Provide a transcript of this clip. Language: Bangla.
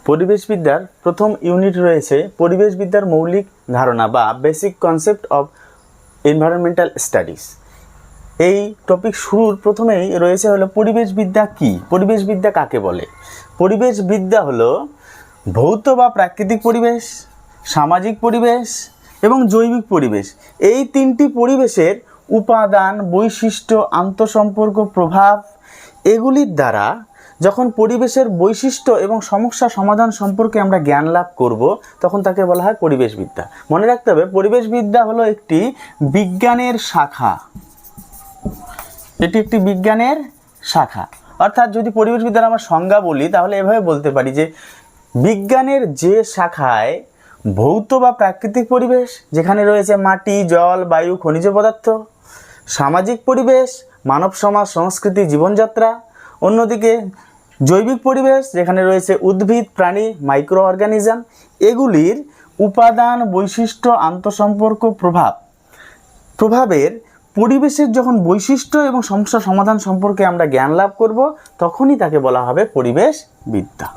পরিবেশবিদ্যার প্রথম ইউনিট রয়েছে পরিবেশবিদ্যার মৌলিক ধারণা বা basic concept of environmental studies. এই টপিক শুরুর প্রথমেই রয়েছে হলো পরিবেশবিদ্যা কী, পরিবেশবিদ্যা কাকে বলে। পরিবেশবিদ্যা হলো ভৌত বা প্রাকৃতিক পরিবেশ, সামাজিক পরিবেশ এবং জৈবিক পরিবেশ, এই তিনটি পরিবেশের উপাদান, বৈশিষ্ট্য, আন্তঃসম্পর্ক, প্রভাব, এগুলির দ্বারা যখন পরিবেশের বৈশিষ্ট্য এবং সমস্যা সমাধান সম্পর্কে আমরা জ্ঞান লাভ করব, তখন তাকে বলা হয় পরিবেশবিদ্যা। মনে রাখতে হবে, পরিবেশবিদ্যা হলো একটি বিজ্ঞানের শাখা, এটি একটি বিজ্ঞানের শাখা। অর্থাৎ যদি পরিবেশবিদ্যার আমরা সংজ্ঞা বলি, তাহলে এভাবে বলতে পারি যে বিজ্ঞানের যে শাখায় ভৌত বা প্রাকৃতিক পরিবেশ, যেখানে রয়েছে মাটি, জল, বায়ু, খনিজ পদার্থ, সামাজিক পরিবেশ, মানব সমাজ, সংস্কৃতি, জীবনযাত্রা, অন্যদিকে জৈবিক পরিবেশ, যেখানে রয়েছে উদ্ভিদ, প্রাণী, মাইক্রো অর্গানিজম, এগুলির উপাদান, বৈশিষ্ট্য, আন্তঃসম্পর্ক, প্রভাবের পরিবেশের যখন বৈশিষ্ট্য এবং সমস্যা সমাধান সম্পর্কে আমরা জ্ঞান লাভ করব, তখনই তাকে বলা হবে পরিবেশবিদ্যা।